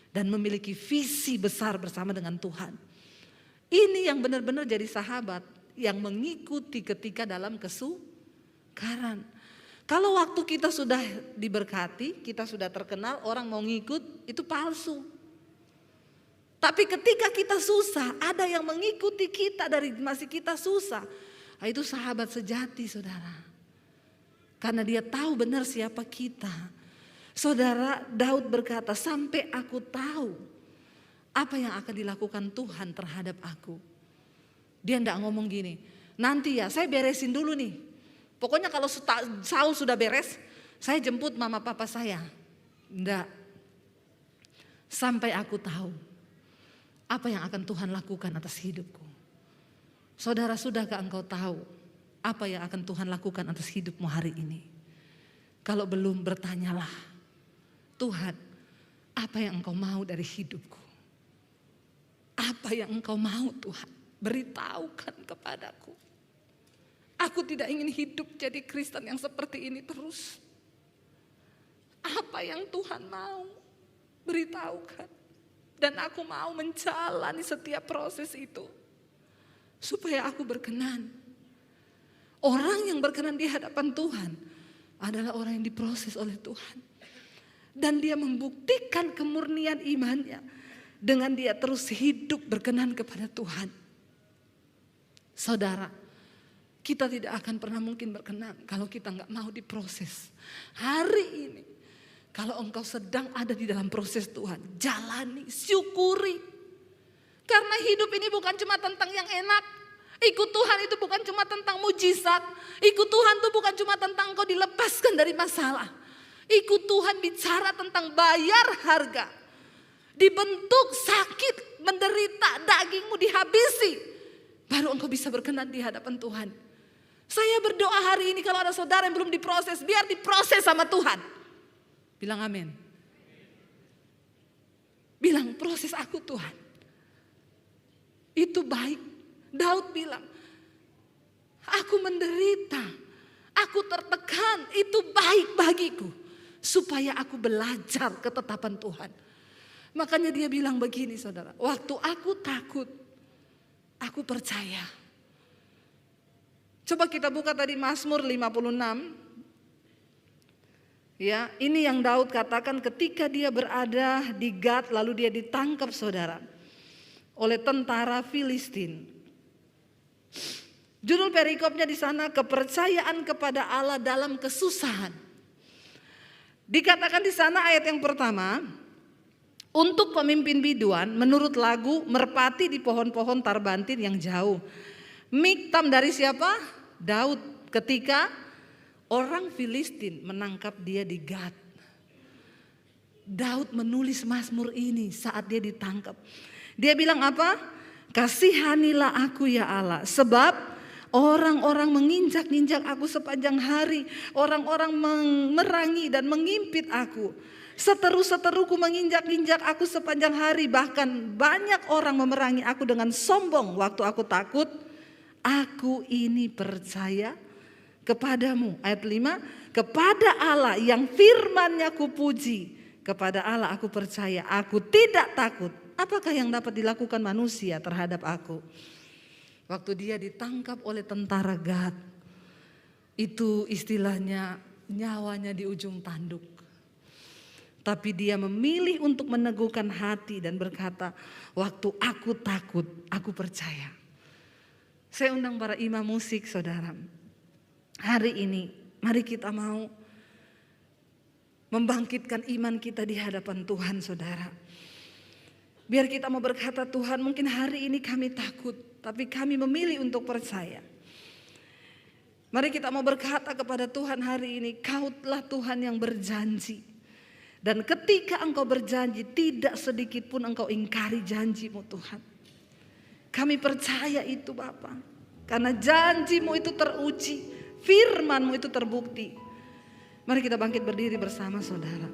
dan memiliki visi besar bersama dengan Tuhan. Ini yang benar-benar jadi sahabat yang mengikuti ketika dalam kesukaran. Kalau waktu kita sudah diberkati, kita sudah terkenal, orang mau ngikut, itu palsu. Tapi ketika kita susah, ada yang mengikuti kita dari masih kita susah. Nah, itu sahabat sejati, saudara. Karena dia tahu benar siapa kita. Saudara, Daud berkata, sampai aku tahu apa yang akan dilakukan Tuhan terhadap aku. Dia enggak ngomong gini, nanti ya saya beresin dulu nih. Pokoknya kalau Saul sudah beres, saya jemput mama papa saya. Enggak. Sampai aku tahu apa yang akan Tuhan lakukan atas hidupku. Saudara, sudahkah engkau tahu apa yang akan Tuhan lakukan atas hidupmu hari ini? Kalau belum, bertanyalah, Tuhan, apa yang engkau mau dari hidupku? Apa yang engkau mau, Tuhan? Beritahukan kepadaku. Aku tidak ingin hidup jadi Kristen yang seperti ini terus. Apa yang Tuhan mau, beritahukan. Dan aku mau menjalani setiap proses itu. Supaya aku berkenan. Orang yang berkenan di hadapan Tuhan adalah orang yang diproses oleh Tuhan. Dan dia membuktikan kemurnian imannya dengan dia terus hidup berkenan kepada Tuhan. Saudara, kita tidak akan pernah mungkin berkenan kalau kita nggak mau diproses. Hari ini, kalau engkau sedang ada di dalam proses Tuhan, jalani, syukuri. Karena hidup ini bukan cuma tentang yang enak. Ikut Tuhan itu bukan cuma tentang mujizat. Ikut Tuhan itu bukan cuma tentang engkau dilepaskan dari masalah. Ikut Tuhan bicara tentang bayar harga. Dibentuk, sakit, menderita, dagingmu dihabisi. Baru engkau bisa berkenan di hadapan Tuhan. Saya berdoa hari ini kalau ada saudara yang belum diproses, biar diproses sama Tuhan. Bilang amin. Bilang, proses aku Tuhan. Itu baik. Daud bilang, aku menderita, aku tertekan, itu baik bagiku. Supaya aku belajar ketetapan Tuhan. Makanya dia bilang begini, saudara, waktu aku takut, aku percaya. Coba kita buka tadi Mazmur 56. Ya, ini yang Daud katakan ketika dia berada di Gad lalu dia ditangkap, saudara, oleh tentara Filistin. Judul perikopnya di sana, kepercayaan kepada Allah dalam kesusahan. Dikatakan di sana ayat yang pertama, untuk pemimpin biduan menurut lagu merpati di pohon-pohon tarbantin yang jauh. Miktam dari siapa? Daud ketika orang Filistin menangkap dia di Gad. Daud menulis Mazmur ini saat dia ditangkap. Dia bilang apa? Kasihanilah aku ya Allah, sebab orang-orang menginjak-injak aku sepanjang hari. Orang-orang memerangi dan mengimpit aku. Seteru-seteruku menginjak-injak aku sepanjang hari. Bahkan banyak orang memerangi aku dengan sombong. Waktu aku takut, aku ini percaya kepadamu. Ayat 5, kepada Allah yang firman-Nya kupuji, kepada Allah aku percaya, aku tidak takut. Apakah yang dapat dilakukan manusia terhadap aku? Waktu dia ditangkap oleh tentara Gad, itu istilahnya nyawanya di ujung tanduk. Tapi dia memilih untuk meneguhkan hati dan berkata, waktu aku takut, aku percaya. Saya undang para imam musik, saudara. Hari ini, mari kita mau membangkitkan iman kita di hadapan Tuhan, saudara. Biar kita mau berkata, Tuhan mungkin hari ini kami takut, tapi kami memilih untuk percaya. Mari kita mau berkata kepada Tuhan hari ini, Kaulah Tuhan yang berjanji. Dan ketika Engkau berjanji, tidak sedikit pun Engkau ingkari janji-Mu Tuhan. Kami percaya itu Bapa, karena janji-Mu itu teruji, firman-Mu itu terbukti. Mari kita bangkit berdiri bersama, saudara.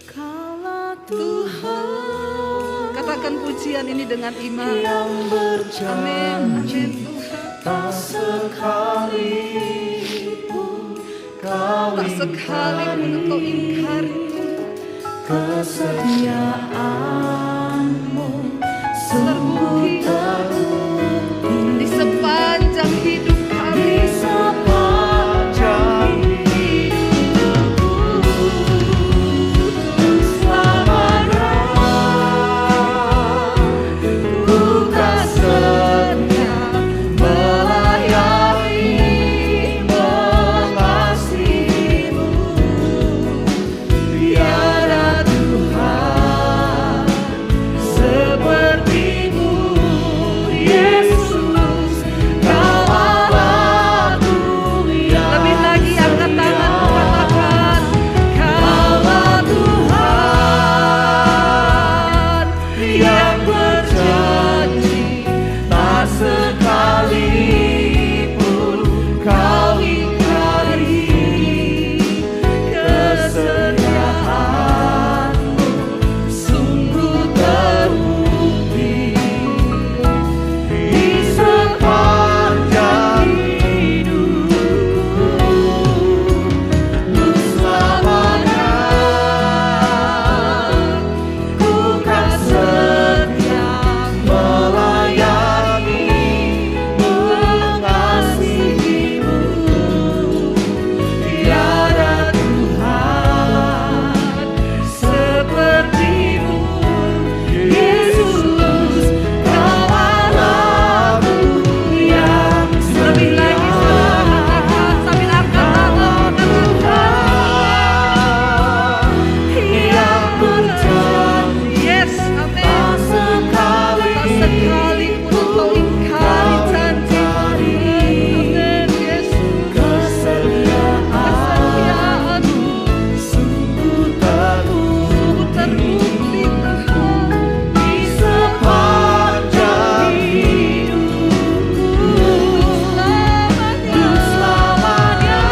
Kaulah Tuhan. Katakan pujian ini dengan iman. Yang berjanji, amin, amin Tuhan. Tak sekalipun Kau tak sekalipun Engkau ingkari Tuhan. Kesetiaan-Mu sungguh terbukti Di sepanjang hidup kami, di sepanjang hidupku selamanya. Ku tak setia melayani, mengasihi-Mu. Tiada Tuhan seperti-Mu, Yesus. Kau Allahku yang lebih lagi angkat tanganmu, katakan, Kaulah Tuhan yang berjanji, tak sekalipun Kau ingkari. Kesetiaan-Mu sungguh terbukti di sepanjang hidupku selamanya. Ku kan setia melayani, mengasihi-Mu. Tiada Tuhan seperti-Mu, Yesus. Kau Allahku yang lebih lagi saudara katakan sambil angkat tangan, katakan, yang berjanji, yes, amin. tak Tak sekalipun Engkau ingkari janji Tuhan, amin, Yesus. Kesetiaan-Mu sungguh terbukti Tuhan. di sepanjang hidupku selamanya.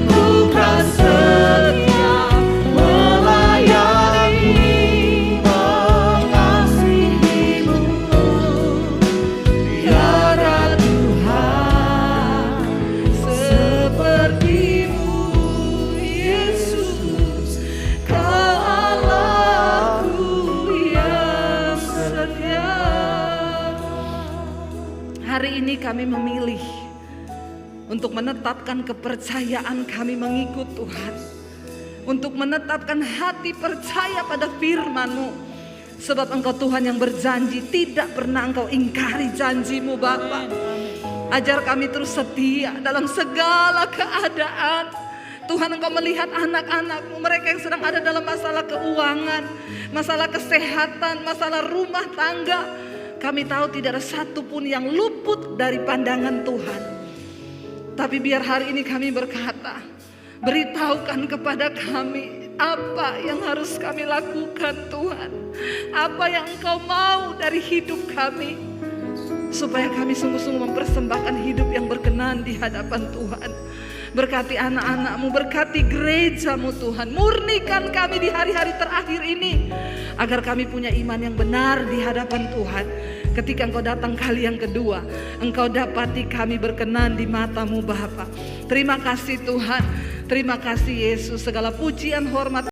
Ku kan setia melayani, mengasihi-Mu. Tiada Tuhan seperti-Mu, Yesus. Kau Allahku yang setia. Hari ini kami memilih untuk menetapkan kepercayaan kami mengikut Tuhan. Untuk menetapkan hati percaya pada firman-Mu. Sebab Engkau Tuhan yang berjanji, tidak pernah Engkau ingkari janji-Mu Bapa. Ajar kami terus setia dalam segala keadaan. Tuhan, Engkau melihat anak-anak-Mu, mereka yang sedang ada dalam masalah keuangan, masalah kesehatan, masalah rumah tangga. Kami tahu tidak ada satupun yang luput dari pandangan Tuhan. Tapi biar hari ini kami berkata, beritahukan kepada kami apa yang harus kami lakukan Tuhan. Apa yang Engkau mau dari hidup kami. Supaya kami sungguh-sungguh mempersembahkan hidup yang berkenan di hadapan Tuhan. Berkati anak-anak-Mu, berkati gereja-Mu Tuhan. Murnikan kami di hari-hari terakhir ini. Agar kami punya iman yang benar di hadapan Tuhan. ketika Engkau datang kali yang kedua, Engkau dapati kami berkenan di mata-Mu Bapa. Terima kasih Tuhan, terima kasih Yesus, segala pujian, hormat,